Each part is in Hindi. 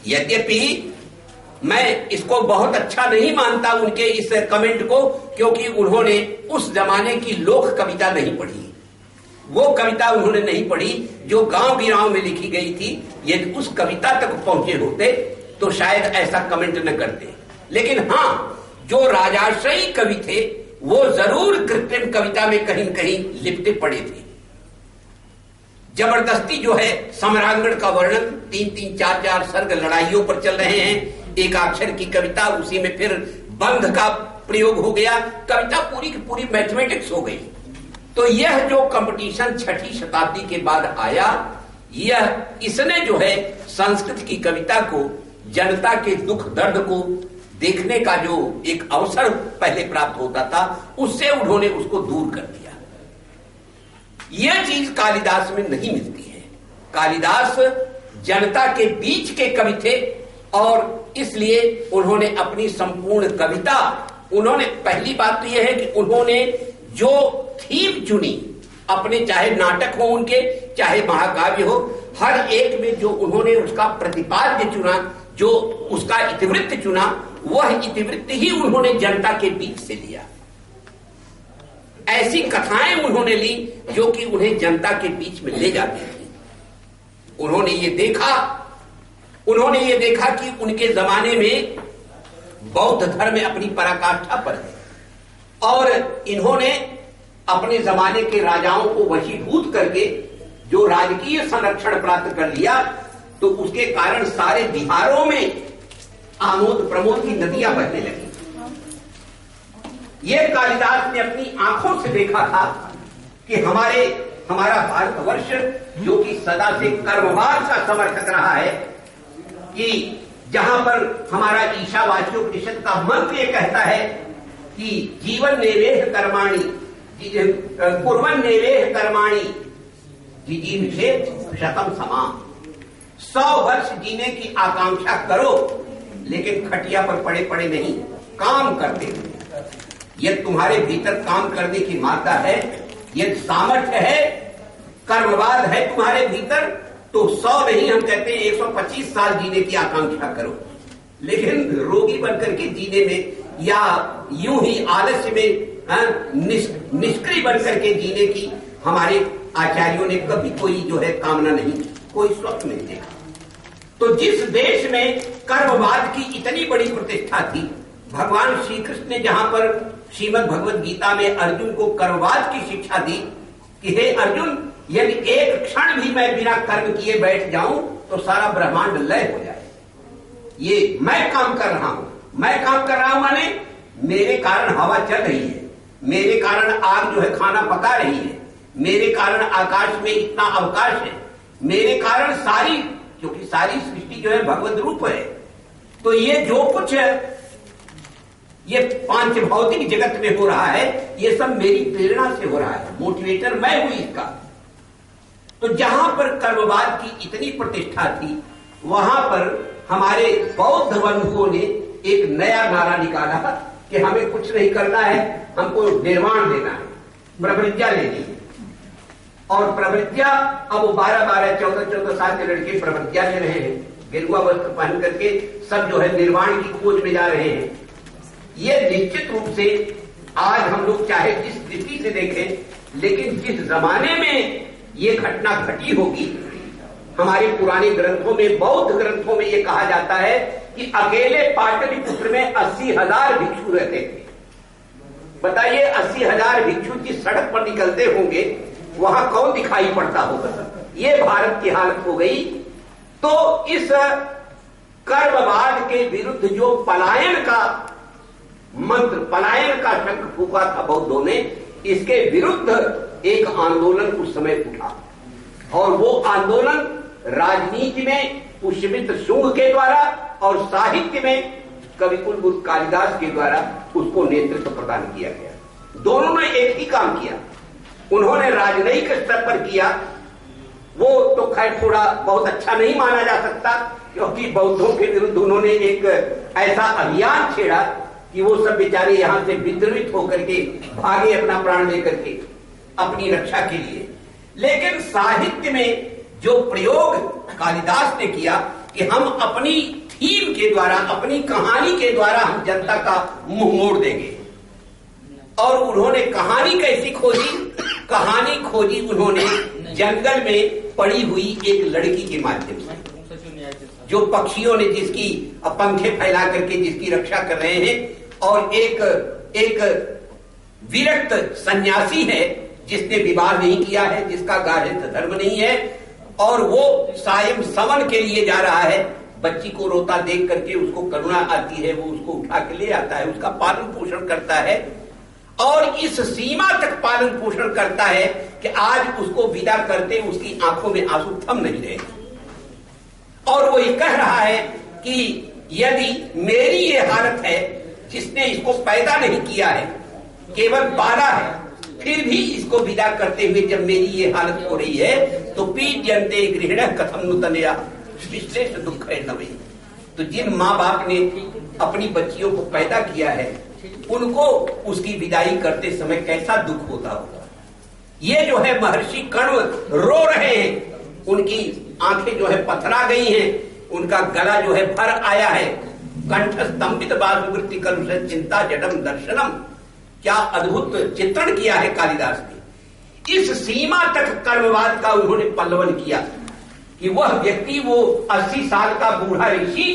यद्यपि मैं इसको बहुत अच्छा नहीं मानता उनके इस कमेंट को, क्योंकि उन्होंने उस जमाने की लोक कविता नहीं पढ़ी। वो कविता उन्होंने नहीं पढ़ी जो गांव गिराव में लिखी गई थी। यदि उस कविता तक पहुंचे होते तो शायद ऐसा कमेंट न करते। लेकिन हां, जो राजाश्रयी कवि थे वो जरूर कृत्रिम कविता में कहीं कहीं लिपटे पड़े थे। जबरदस्ती जो है सम्रांगण का वर्णन, 3-3, 4-4 सर्ग लड़ाइयों पर चल रहे हैं, एक अक्षर की कविता, उसी में फिर बंध का प्रयोग हो गया, कविता पूरी की पूरी मैथमेटिक्स हो गई। तो यह जो कंपटीशन 6ठी शताब्दी के बाद आया, इसने जो है संस्कृत की कविता को, जनता के दुख दर्द को देखने का जो एक अवसर पहले प्राप्त होता था, उससे उन्होंने उसको दूर कर दिया। यह चीज कालिदास में नहीं मिलती है। कालिदास जनता के बीच के कवि थे और इसलिए उन्होंने अपनी संपूर्ण कविता, उन्होंने, पहली बात तो यह है कि उन्होंने जो थीम चुनी अपने, चाहे नाटक हो उनके, चाहे महाकाव्य हो, हर एक में जो उन्होंने उसका प्रतिपाद्य चुना, जो उसका इतिवृत्त चुना, वह इतिवृत्त ही उन्होंने जनता के बीच से लिया। ऐसी कथाएं उन्होंने ली जो कि उन्हें जनता के बीच में ले जाती थी। उन्होंने ये देखा कि उनके जमाने में बौद्ध धर्म अपनी पराकाष्ठा पर है और इन्होंने अपने जमाने के राजाओं को वशीभूत करके जो राजकीय संरक्षण प्राप्त कर लिया, तो उसके कारण सारे बिहारों में आमोद प्रमोद की नदियां बहने लगी। ये कालिदास ने अपनी आंखों से देखा था कि हमारा भारतवर्ष जो कि सदा से कर्मवाद का समर्थक रहा है, कि जहां पर हमारा ईशावास्योपनिषद का मंत्र ये कहता है कि जीवन नेवेह कर्माणि कुर्वन् नेवेह कर्माणि जिजीविषेत् शतम समाम। 100 वर्ष जीने की आकांक्षा करो, लेकिन खटिया पर पड़े पड़े नहीं, काम करते हुए। यदि तुम्हारे भीतर काम करने की मात्रा है, यदि सामर्थ्य है, कर्मवाद है तुम्हारे भीतर, तो 100 नहीं, हम कहते हैं 125 साल जीने की आकांक्षा करो। लेकिन रोगी बनकर के जीने में या यूं ही आलस्य में निष्क्रिय बनकर के जीने की हमारे आचार्यों ने कभी कोई जो है कामना नहीं, कोई स्वप्न नहीं देखा। तो जिस देश में कर्मवाद की इतनी बड़ी प्रतिष्ठा थी, भगवान श्री कृष्ण ने जहां पर श्रीमद् भगवद गीता में अर्जुन को कर्मवाद की शिक्षा दी कि हे अर्जुन, यदि एक क्षण भी मैं बिना कर्म किए बैठ जाऊं तो सारा ब्रह्मांड लय हो जाए। ये मैं काम कर रहा हूं माने मेरे कारण हवा चल रही है, मेरे कारण आग जो है खाना पका रही है, मेरे कारण आकाश में इतना अवकाश है, मेरे कारण सारी, क्योंकि सारी सृष्टि जो है भगवद रूप है। तो ये जो कुछ ये पांच भौतिक जगत में हो रहा है, ये सब मेरी प्रेरणा से हो रहा है, मोटिवेटर मैं हूं इसका। तो जहां पर कर्मवाद की इतनी प्रतिष्ठा थी, वहां पर हमारे बौद्ध बंधुओं ने एक नया नारा निकाला कि हमें कुछ नहीं करना है, हमको निर्वाण देना है, प्रवृत्तियां लेनी है। और प्रवृत्तियां, अब 12-12, 14-14 साल के लड़के प्रवृत्तियां ले रहे हैं, गेरुआ वस्त्र पहन करके सब जो है निर्वाण की खोज में जा रहे हैं। ये निश्चित रूप से आज हम लोग चाहे जिस दृष्टि से देखें, लेकिन जिस जमाने में ये घटना घटी होगी, हमारे पुराने ग्रंथों में, बौद्ध ग्रंथों में ये कहा जाता है कि अकेले पाटलिपुत्र में 80,000 भिक्षु रहते थे। बताइए, 80,000 भिक्षु की सड़क पर निकलते होंगे, वहां कौन दिखाई पड़ता होगा? ये भारत की हालत हो गई। तो इस कर्मवाद के विरुद्ध जो पलायन का मंत्र, पलायन का शंख फूंका था बौद्धों ने, इसके विरुद्ध एक आंदोलन उस समय उठा। और वो आंदोलन राजनीति में पुष्यमित्र शुंग के द्वारा और साहित्य में कविकुल कालिदास के द्वारा उसको नेतृत्व प्रदान किया गया। दोनों ने एक ही काम किया। उन्होंने राजनयिक स्तर पर किया, वो तो खैर थोड़ा बहुत अच्छा नहीं माना जा सकता, क्योंकि बौद्धों के विरुद्ध उन्होंने एक ऐसा अभियान छेड़ा कि वो सब बेचारे यहां से विद्रवित होकर के भागे अपना प्राण लेकर के अपनी रक्षा के लिए। लेकिन साहित्य में जो प्रयोग कालिदास ने किया, कि हम अपनी थीम के द्वारा, अपनी कहानी के द्वारा हम जनता का मुंह मोड़ देंगे। और उन्होंने कहानी कैसी खोजी? कहानी खोजी उन्होंने जंगल में पड़ी हुई एक लड़की के माध्यम से, जो पक्षियों ने जिसकी पंखे फैला करके जिसकी रक्षा कर रहे हैं, और एक विरक्त सन्यासी है जिसने विवाह नहीं किया है, जिसका गार्हस्थ्य धर्म नहीं है, और वो सायं समन के लिए जा रहा है। बच्ची को रोता देख करके उसको करुणा आती है, वो उसको उठा के ले आता है, उसका पालन पोषण करता है, और इस सीमा तक पालन पोषण करता है कि आज उसको विदा करते उसकी आंखों में आंसू थम नहीं रहे। और वो ये कह रहा है कि यदि मेरी ये हालत है, जिसने इसको पैदा नहीं किया है, केवल 12 है, फिर भी इसको विदा करते हुए जब मेरी ये हालत हो रही है, तो पीठ जनते गृहिण कथम नुतनया विश्लेष दुख है नवे। तो जिन माँ बाप ने अपनी बच्चियों को पैदा किया है, उनको उसकी विदाई करते समय कैसा दुख होता होगा। ये जो है महर्षि कण्व रो रहे हैं, उनकी आंखें जो है पथरा गई हैं, उनका गला जो है भर आया है। कंठ स्तंभित बालवृत्ति कलुष चिंता जडम दर्शनम। क्या अद्भुत चित्रण किया है कालिदास ने। इस सीमा तक कर्मवाद का उन्होंने पल्लवन किया कि वह व्यक्ति, वो 80 साल का बूढ़ा ऋषि,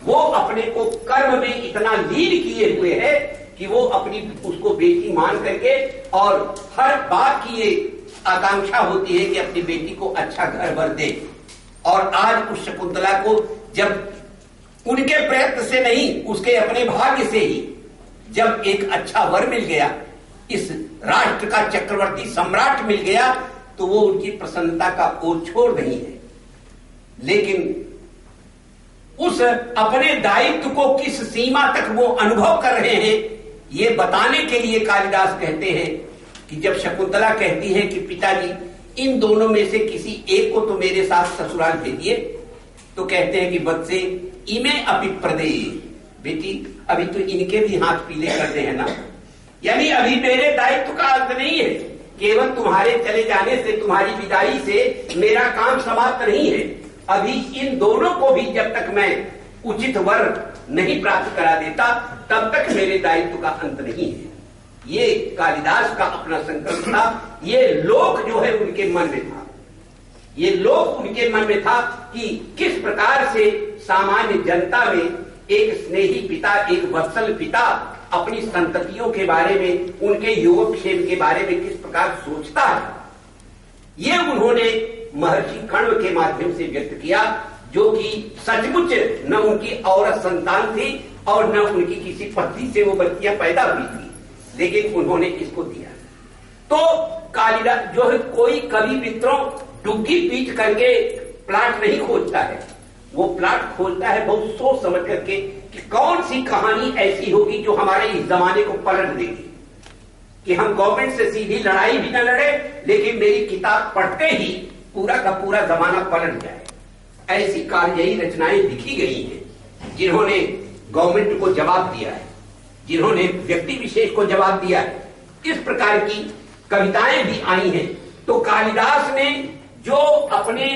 वो अपने को कर्म में इतना लीन किए हुए है कि वो अपनी उसको बेटी मान करके, और हर बात की ये आकांक्षा होती है कि अपनी बेटी को अच्छा घर वर दे। और आज उस शकुंतला को जब उनके प्रयत्न से नहीं, उसके अपने भाग्य से ही जब एक अच्छा वर मिल गया, इस राष्ट्र का चक्रवर्ती सम्राट मिल गया, तो वो उनकी प्रसन्नता का ओर छोड़ नहीं है। लेकिन उस अपने दायित्व को किस सीमा तक वो अनुभव कर रहे हैं, ये बताने के लिए कालिदास कहते हैं कि जब शकुंतला कहती है कि पिताजी इन दोनों में से किसी एक को तो मेरे साथ ससुराल भेजिए, तो कहते हैं कि बच्चे इमे अपि प्रदे, बेटी अभी तो इनके भी हाथ पीले करते हैं ना, यानी अभी मेरे दायित्व का अंत नहीं है, केवल तुम्हारे चले जाने से, तुम्हारी विदाई से मेरा काम समाप्त नहीं है। अभी इन दोनों को भी जब तक मैं उचित वर नहीं प्राप्त करा देता, तब तक मेरे दायित्व का अंत नहीं है। ये कालिदास का अपना संकल्प था। ये लोक जो है उनके मन में था, ये लोक उनके मन में था कि किस प्रकार से सामान्य जनता में एक स्नेही पिता, एक वत्सल पिता अपनी संततियों के बारे में, उनके योगक्षेम के बारे में किस प्रकार सोचता है। ये उन्होंने महर्षि कण्व के माध्यम से व्यक्त किया, जो कि सचमुच न उनकी औरत संतान थी और न उनकी किसी पत्नी से वो बच्चियां पैदा हुई थी, लेकिन उन्होंने इसको दिया। तो कालिदास जो है, कोई कवि मित्रों डुग्गी पीट करके प्लाट नहीं खोजता है, वो प्लाट खोजता है बहुत सोच समझ करके कि कौन सी कहानी ऐसी होगी जो हमारे इस जमाने को पलट देगी, कि हम गवर्नमेंट से सीधी लड़ाई भी न लड़े, लेकिन मेरी किताब पढ़ते ही पूरा का पूरा जमाना पलट जाए। ऐसी कार्ययी रचनाएं लिखी गई हैं जिन्होंने गवर्नमेंट को जवाब दिया है, जिन्होंने व्यक्ति विशेष को जवाब दिया है। इस प्रकार की कविताएं भी आई हैं। तो कालिदास ने जो अपने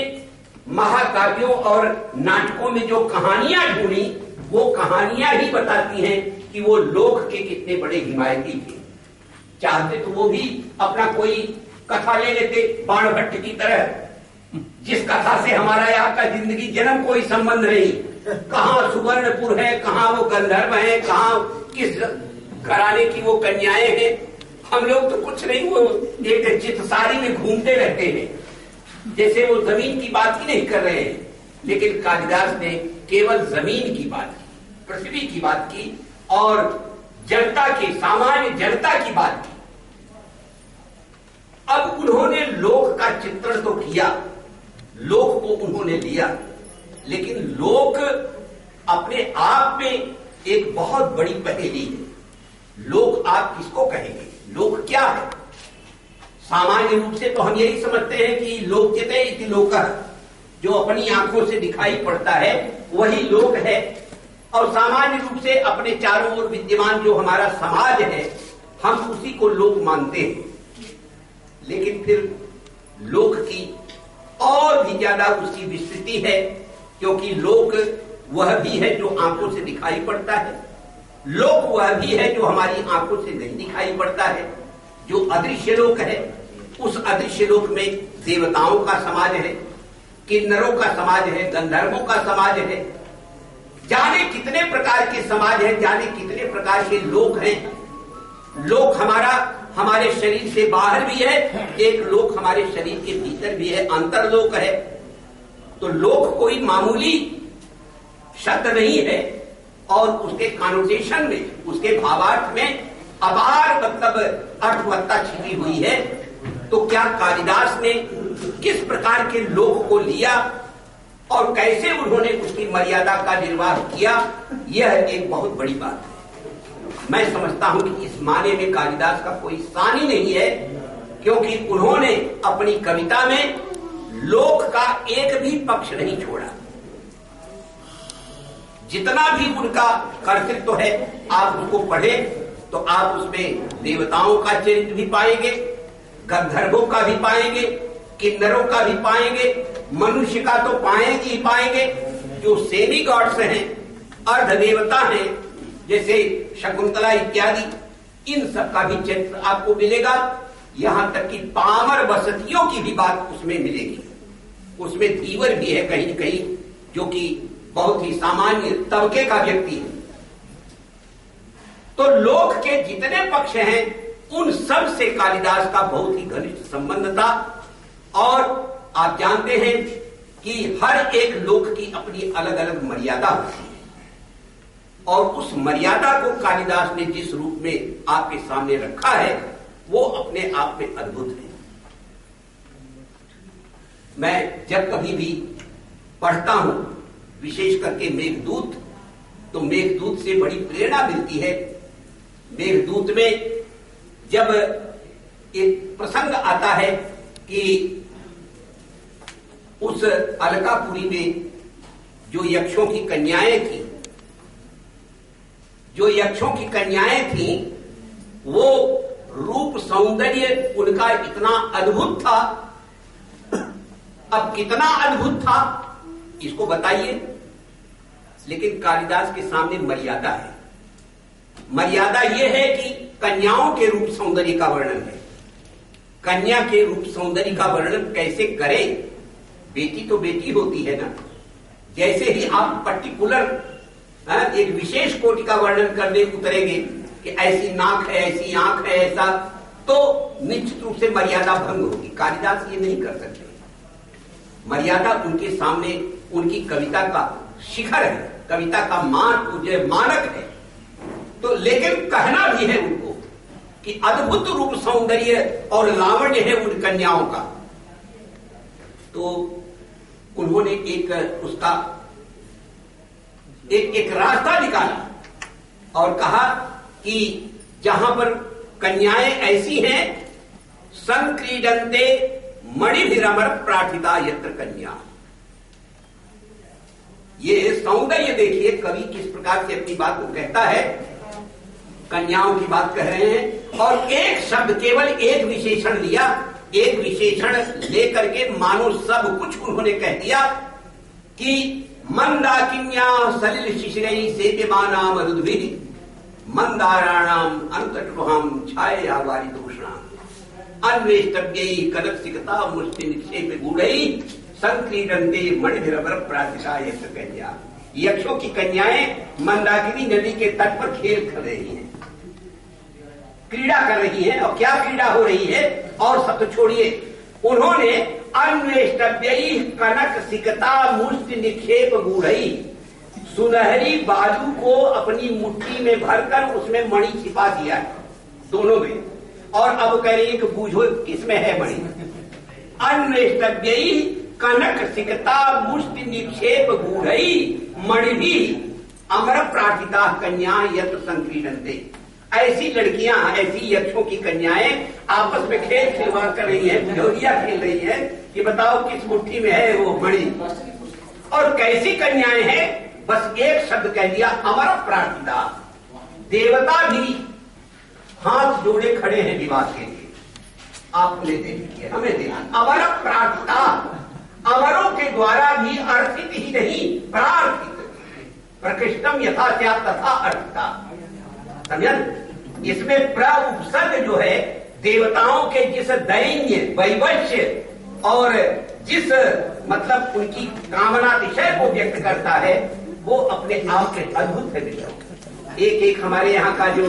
महाकाव्यों और नाटकों में जो कहानियां ढूंढी, वो कहानियां ही बताती हैं कि वो लोक के कितने बड़े हिमायती थे। चाहते तो वो भी अपना कोई कथा ले लेते बाणभट्ट की तरह, जिस कथा से हमारा यहाँ का जिंदगी जन्म कोई संबंध नहीं, कहाँ सुवर्णपुर है, कहाँ वो गंधर्व है, कहाँ किस घराने की वो कन्याएं हैं। हम लोग तो कुछ नहीं, वो एक चितसारी में घूमते रहते हैं, जैसे वो जमीन की बात ही नहीं कर रहे हैं। लेकिन कालिदास ने केवल जमीन की बात की, पृथ्वी की बात की, और जनता की, सामान्य जनता की बात की। अब उन्होंने लोक का चित्रण तो किया, लोक को उन्होंने लिया, लेकिन लोक अपने आप में एक बहुत बड़ी पहेली है। लोक आप किसको कहेंगे? लोक क्या है? सामान्य रूप से तो हम यही समझते हैं कि लोक्यते इति लोकः, जो अपनी आंखों से दिखाई पड़ता है वही लोक है, और सामान्य रूप से अपने चारों ओर विद्यमान जो हमारा समाज है, हम उसी को लोक मानते हैं। लेकिन फिर लोक की और भी ज्यादा उसकी विस्तृति है, क्योंकि लोक वह भी है जो आंखों से दिखाई पड़ता है, लोक वह भी है जो हमारी आंखों से नहीं दिखाई पड़ता है। जो अदृश्य लोक है, उस अदृश्य लोक में देवताओं का समाज है, किन्नरों का समाज है, गंधर्वों का समाज है, जाने कितने प्रकार के समाज है, जाने कितने प्रकार के लोक हैं। लोक हमारे शरीर से बाहर भी है, एक लोक हमारे शरीर के भीतर भी है, अंतरलोक है। तो लोक कोई मामूली शब्द नहीं है और उसके कॉनोटेशन में, उसके भावार्थ में अपार मतलब अर्थवत्ता छिपी हुई है। तो क्या कालिदास ने किस प्रकार के लोक को लिया और कैसे उन्होंने उसकी मर्यादा का निर्वाह किया, यह एक बहुत बड़ी बात है। मैं समझता हूं कि इस माने में कालिदास का कोई सानी नहीं है, क्योंकि उन्होंने अपनी कविता में लोक का एक भी पक्ष नहीं छोड़ा। जितना भी उनका कर्तृत्व है, आप उसको पढ़ें तो आप उसमें देवताओं का चरित्र भी पाएंगे, गंधर्वों का भी पाएंगे, किन्नरों का भी पाएंगे, मनुष्य का तो पाएंगे ही पाएंगे। जो सेमी गॉड्स हैं, अर्ध देवता हैं, जैसे शकुंतला इत्यादि, इन सब का भी चरित्र आपको मिलेगा। यहां तक कि पामर बसतियों की भी बात उसमें मिलेगी। उसमें धीवर भी है कहीं कहीं, जो कि बहुत ही सामान्य तबके का व्यक्ति है। तो लोक के जितने पक्ष हैं, उन सब से कालिदास का बहुत ही घनिष्ठ संबंध था। और आप जानते हैं कि हर एक लोक की अपनी अलग अलग मर्यादा होती है, और उस मर्यादा को कालिदास ने जिस रूप में आपके सामने रखा है, वो अपने आप में अद्भुत है। मैं जब कभी भी पढ़ता हूं, विशेष करके मेघदूत, तो मेघदूत से बड़ी प्रेरणा मिलती है। मेघदूत में जब एक प्रसंग आता है कि उस अलकापुरी में जो यक्षों की कन्याएं थीं, वो रूप सौंदर्य उनका इतना अद्भुत था। अब कितना अद्भुत था इसको बताइए, लेकिन कालिदास के सामने मर्यादा है। मर्यादा यह है कि कन्याओं के रूप सौंदर्य का वर्णन है। कन्या के रूप सौंदर्य का वर्णन कैसे करें? बेटी तो बेटी होती है ना। जैसे ही आप पर्टिकुलर एक विशेष कोटि का वर्णन करने उतरेंगे कि ऐसी नाक है, ऐसी आंख है, ऐसा, तो निश्चित रूप से मर्यादा भंग होगी। कालिदास ये नहीं कर सकते। मर्यादा उनके सामने उनकी कविता का शिखर है, कविता का मानक है। तो लेकिन कहना भी है उनको कि अद्भुत रूप सौंदर्य और लावण्य है उन कन्याओं का। तो उन्होंने एक रास्ता निकाला और कहा कि जहां पर कन्याएं ऐसी हैं, संक्रीडन्ते मणिभिरमर प्रार्थिता यत्र कन्या। ये सौंदर्य देखिए कवि किस प्रकार से अपनी बात को कहता है। कन्याओं की बात कह रहे हैं और एक शब्द, केवल एक विशेषण लिया, एक विशेषण लेकर के मानो सब कुछ उन्होंने कह दिया कि मंदाकिन्या सलिल शिशिरैः सेव्यमाना मरुद्भिः मंदाराणाम अंतटुहाम छाया वारिदोषणाम अन्वेष्टव्यैः कनकसिकता मुष्टि निक्षेप गूढ़ैः संक्रीडन्ते मणिभिरमर प्रार्थिता यत्र कन्या। यक्षों की कन्याएं मंदाकिनी नदी के तट पर खेल कर रही हैं, क्रीड़ा कर रही हैं। और क्या क्रीड़ा हो रही है? और सब तो छोड़िए, उन्होंने अन्वेष्टव्यैः कनकसिकता मुष्टि निक्षेप गूढ़ैः, सुनहरी बाजू को अपनी मुट्ठी में भरकर उसमें मणि छिपा दिया है, दोनों में। और अब कह रही है कि बूझो किसमें है मणि। अन्वेष्टव्यैः कनकसिकता मुष्टि निक्षेप गूढ़ैः मणिभिः अमर प्रार्थिता कन्या यत्र संक्रीडन्ते। ऐसी लड़कियां, ऐसी यक्षों की कन्याएं आपस में खेल खिलवाड़ कर रही हैं, ढोलिया खेल रही हैं कि बताओ किस मुट्ठी में है वो मणि। और कैसी कन्याएं हैं? बस एक शब्द कह दिया, अमर प्रार्थिता। देवता भी हाथ जोड़े खड़े हैं विवाह के लिए। आप उन्हें देखिए, हमें देखिए, अमर प्रार्थिता। अमरों के द्वारा भी अर्थित ही नहीं प्रार्थित, प्रकृष्टम यथा स्यात् तथा अर्थिता। समझ? इसमें प्र उपसर्ग जो है देवताओं के जिस दैन्य वैवश्य और जिस मतलब उनकी कामनातिशय को व्यक्त करता है वो अपने आप में अद्भुत है। एक एक हमारे यहाँ का जो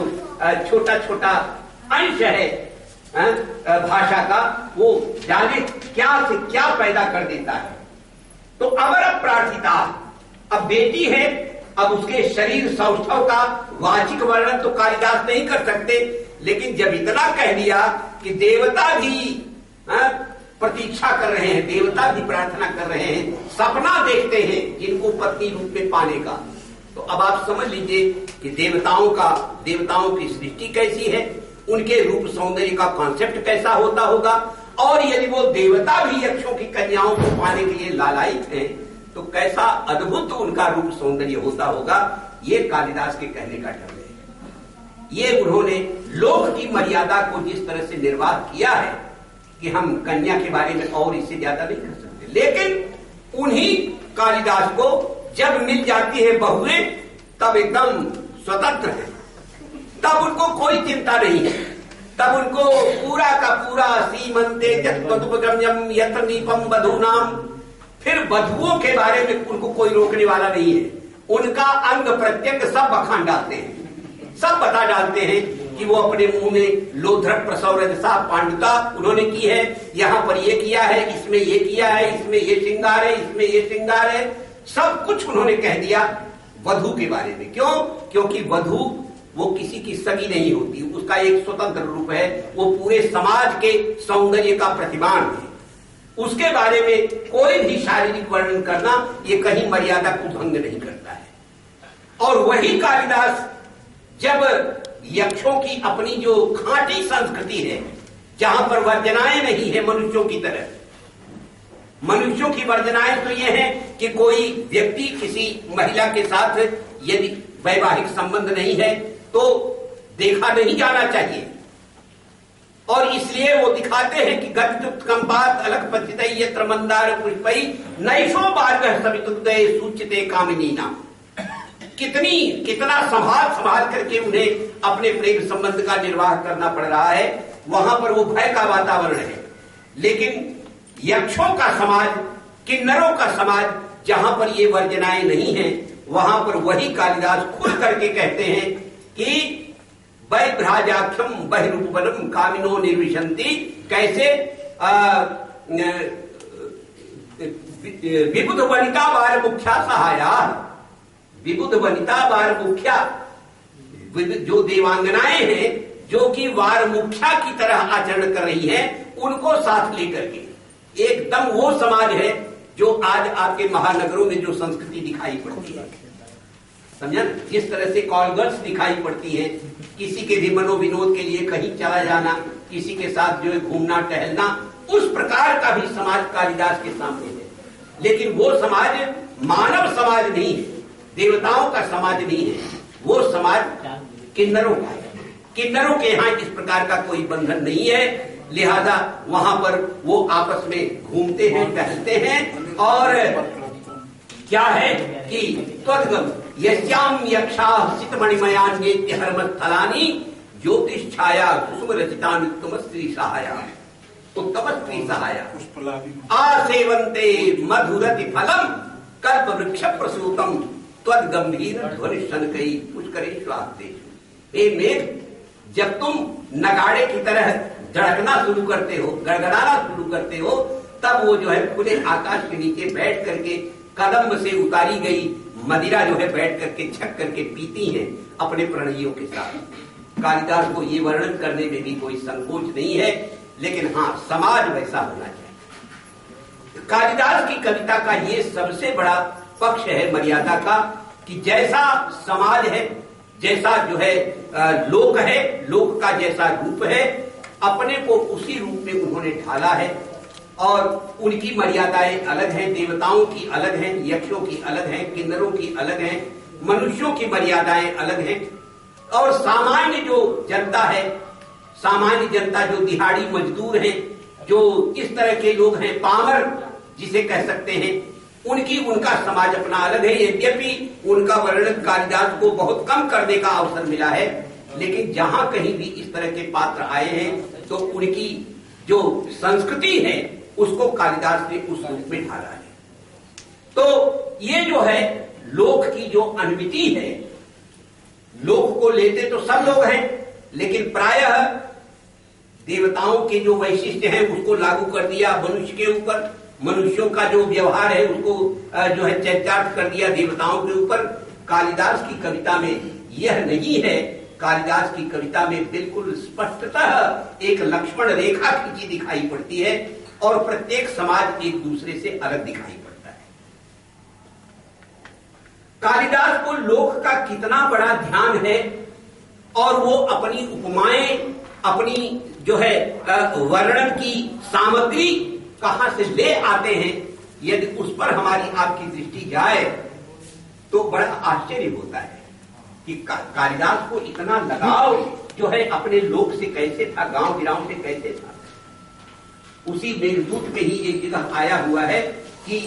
छोटा छोटा अंश है भाषा का, वो जाने क्या से क्या पैदा कर देता है। तो अमर प्रार्थिता, अब बेटी है, अब उसके शरीर सौष्ठव का वाचिक वर्णन तो कालिदास नहीं कर सकते, लेकिन जब इतना कह दिया कि देवता भी प्रतीक्षा कर रहे हैं, देवता भी प्रार्थना कर रहे हैं, सपना देखते हैं जिनको पत्नी रूप में पाने का, तो अब आप समझ लीजिए कि देवताओं की सृष्टि कैसी है, उनके रूप सौंदर्य का कॉन्सेप्ट कैसा होता होगा, और यदि वो देवता भी यक्षों की कन्याओं को पाने के लिए लालायित हैं तो कैसा अद्भुत उनका रूप सौंदर्य होता होगा। ये कालिदास के कहने का ढंग है। ये उन्होंने लोक की मर्यादा को जिस तरह से निर्वाह किया है कि हम कन्या के बारे में और इससे ज्यादा नहीं कर सकते, लेकिन उन्हीं कालिदास को जब मिल जाती है बहुएं तब एकदम स्वतंत्र है, तब उनको कोई चिंता नहीं है, तब उनको पूरा का पूरा सीमंते जत्वदुपगम्यम यत्र नीपम वधूनाम, फिर वधुओं के बारे में उनको कोई रोकने वाला नहीं है। उनका अंग प्रत्यंग सब बखान डालते हैं, सब बता डालते हैं कि वो अपने मुंह में लोधृत प्रसव रजसा पांडुता उन्होंने की है, यहाँ पर ये किया है, इसमें ये किया है, इसमें ये श्रृंगार है, इसमें ये श्रृंगार है, सब कुछ उन्होंने कह दिया वधु के बारे में। क्यों? क्योंकि वधु वो किसी की सगी नहीं होती, उसका एक स्वतंत्र रूप है, वो पूरे समाज के सौंदर्य का प्रतिमान है। उसके बारे में कोई भी शारीरिक वर्णन करना ये कहीं मर्यादा को भंग नहीं करता है। और वही कालिदास जब यक्षों की अपनी जो खांटी संस्कृति है, जहां पर वर्जनाएं नहीं है मनुष्यों की तरह, मनुष्यों की वर्जनाएं तो ये है कि कोई व्यक्ति किसी महिला के साथ यदि वैवाहिक संबंध नहीं है तो देखा नहीं जाना चाहिए, और इसलिए वो दिखाते हैं कि गत्युत्कंपात अलग पतित यत्र मंदार पुष्पई नैशो बारह सवितुदय सूचिते कामिनीना। कितना संभाल करके उन्हें अपने प्रेम संबंध का निर्वाह करना पड़ रहा है, वहां पर वो भय का वातावरण है। लेकिन यक्षों का समाज, किन्नरों का समाज, जहां पर ये वर्जनाएं नहीं है, वहां पर वही कालिदास खुल करके कहते हैं कि वैभ्राजाख्यम बहिरूपवनम कामिनो निर्विशंति। कैसे? विबुध वनिता वार मुख्या सहाया, विबुध वनिता वार मुख्या, जो देवांगनाएं हैं जो कि वार मुख्या की तरह आचरण कर रही हैं, उनको साथ लेकर के एकदम वो समाज है जो आज आपके महानगरों में जो संस्कृति दिखाई पड़ती है, समझा? जिस तरह से कॉल गर्ल्स दिखाई पड़ती है, किसी के भी मनोविनोद के लिए कहीं चला जाना, किसी के साथ जो है घूमना टहलना, उस प्रकार का भी समाज कालिदास के सामने है। लेकिन वो समाज मानव समाज नहीं है, देवताओं का समाज नहीं है, वो समाज किन्नरों का है। किन्नरों के यहाँ इस प्रकार का कोई बंधन नहीं है, लिहाजा वहां पर वो आपस में घूमते हैं, टहलते हैं, और क्या है कि त्वद्गम यस्याम यक्षा सितमणिमयान्येत्य हरमस्थलानि ज्योतिष छाया कुसुम रचितानि उत्तमस्त्री सहाया, उत्तमस्त्री सहाया आसेवन्ते मधुरति फलम कल्प वृक्ष प्रसूतम त्वद्गंभीर ध्वनि शनकै पुष्करेष्वास्तेषु। हे मेघ, जब तुम नगाड़े की तरह धड़कना शुरू करते हो, गड़गड़ाना शुरू करते हो, तब वो जो है खुले आकाश के नीचे बैठ करके कदम से उतारी गई मदिरा जो है बैठ करके छक करके पीती हैं अपने प्रणयियों के साथ। कालिदास को ये वर्णन करने में भी कोई संकोच नहीं है, लेकिन हाँ, समाज वैसा होना चाहिए। कालिदास की कविता का ये सबसे बड़ा पक्ष है मर्यादा का, कि जैसा समाज है, जैसा जो है लोक है, लोक का जैसा रूप है, अपने को उसी रूप में उन्होंने ढाला है, और उनकी मर्यादाएं अलग हैं, देवताओं की अलग हैं, यक्षों की अलग हैं, किन्नरों की अलग हैं, मनुष्यों की मर्यादाएं अलग हैं, और सामान्य जो जनता है, सामान्य जनता जो दिहाड़ी मजदूर हैं, जो इस तरह के लोग हैं, पामर जिसे कह सकते हैं, उनका समाज अपना अलग है। यद्यपि उनका वर्णन कालिदास को बहुत कम करने का अवसर मिला है, लेकिन जहां कहीं भी इस तरह के पात्र आए हैं तो उनकी जो संस्कृति है उसको कालिदास ने उस रूप में ढाला है। तो ये जो है लोक की जो अनुमिति है, लोक को लेते तो सब लोग हैं, लेकिन प्रायः देवताओं के जो वैशिष्ट्य है उसको लागू कर दिया मनुष्य के ऊपर, मनुष्यों का जो व्यवहार है उसको जो है चरितार्थ कर दिया देवताओं के ऊपर। कालिदास की कविता में यह नहीं है। कालिदास की कविता में बिल्कुल स्पष्टतः एक लक्ष्मण रेखा खींची दिखाई पड़ती है और प्रत्येक समाज एक दूसरे से अलग दिखाई पड़ता है। कालिदास को लोक का कितना बड़ा ध्यान है और वो अपनी उपमाएं, अपनी जो है वर्णन की सामग्री कहां से ले आते हैं, यदि उस पर हमारी आपकी दृष्टि जाए तो बड़ा आश्चर्य होता है कि कालिदास को इतना लगाव जो है अपने लोक से कैसे था, गांव गिराव से कैसे था। उसी मेघदूत में ही एक जगह आया हुआ है कि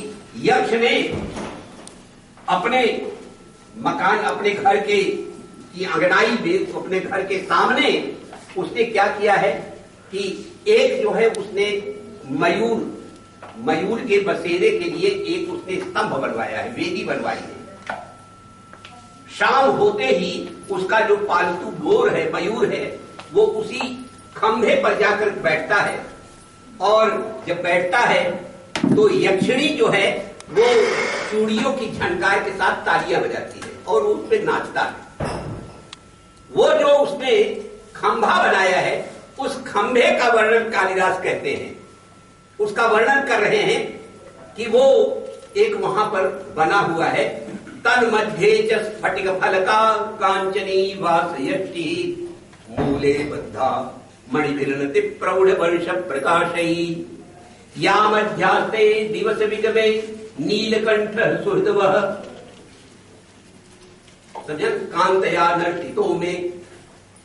यक्ष ने अपने मकान, अपने घर के की अंगनाई में, अपने घर के सामने उसने क्या किया है कि एक जो है उसने मयूर के बसेरे के लिए एक उसने स्तंभ बनवाया है, वेदी बनवाई है। शाम होते ही उसका जो पालतू मोर है, मयूर है, वो उसी खंभे पर जाकर बैठता है और जब बैठता है तो यक्षिणी जो है वो चूड़ियों की झनकार के साथ तालियां बजाती है और उस पर नाचता है। वो जो उसने खंभा बनाया है उस खंभे का वर्णन कालिदास कहते हैं। उसका वर्णन कर रहे हैं कि वो एक वहां पर बना हुआ है, तन मध्य च स्फटिक फलका कांचनी वासयष्टि मूले बद्धा मणिभिर्नति प्रौढ़ वर्ष प्रकाशई या मध्यास्ते दिवस विगमे नीलकंठ सुहृदवः सजन कांतया नर्तितो में।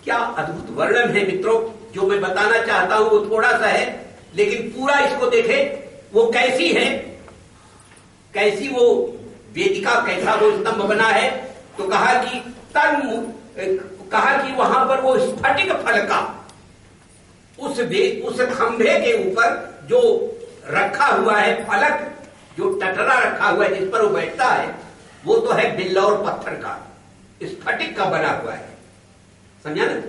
क्या अद्भुत वर्णन है मित्रों। जो मैं बताना चाहता हूं वो थोड़ा सा है, लेकिन पूरा इसको देखें वो कैसी है, कैसी वो वेदिका, कैसा वो स्तंभ बना है। तो कहा कि वहां पर वो स्फटिक फल का उस खंभे के ऊपर जो रखा हुआ है फलक, जो टटरा रखा हुआ है जिस पर वो बैठता है, वो तो है बिल्लौर पत्थर का, स्फटिक का बना हुआ है, समझा ना।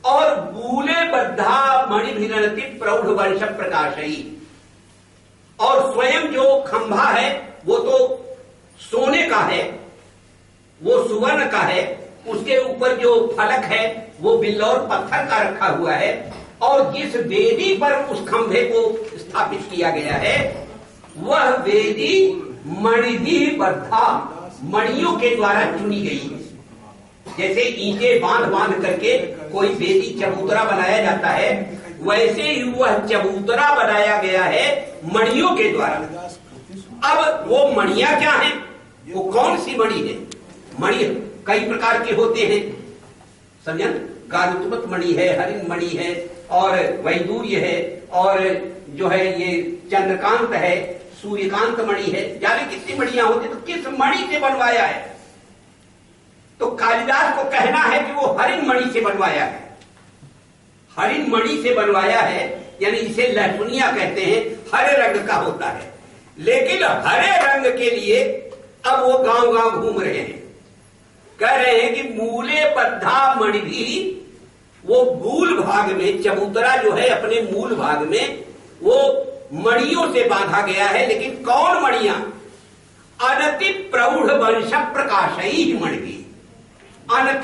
और बूले बद्धा मणिभिरनति प्रौढ़ वर्ष प्रकाशई, और स्वयं जो खंभा है वो तो सोने का है, वो सुवर्ण का है, उसके ऊपर जो फलक है वो बिल्लौर पत्थर का रखा हुआ है, और जिस वेदी पर उस खंभे को स्थापित किया गया है वह वेदी मणिभी बद्धा, मणियों के द्वारा चुनी गई है। जैसे ईंटें बांध बांध करके कोई वेदी चबूतरा बनाया जाता है, वैसे ही वह चबूतरा बनाया गया है मणियों के द्वारा। अब वो मणियां क्या हैं, वो कौन सी मणि है? मणि कई प्रकार के होते हैं, समझन। गारुत्मत मणि है, हरिण मणि है, और वैदूर्य है, और जो है ये चंद्रकांत है, सूर्यकांत मणि है, जाने कितनी मणियां होती। तो किस मणि से बनवाया है? तो कालिदास को कहना है कि वो हरिण मणि से बनवाया है, हरिण मणि से बनवाया है, यानी इसे लहसुनिया कहते हैं, हरे रंग का होता है। लेकिन हरे रंग के लिए अब वो गांव गांव घूम रहे हैं, कह रहे हैं कि मूले बद्धा मणि भी, वो मूल भाग में, चबूतरा जो है अपने मूल भाग में वो मणियों से बांधा गया है। लेकिन कौन मणियां? अनति प्रौढ़ वंश प्रकाशई मणि, अनति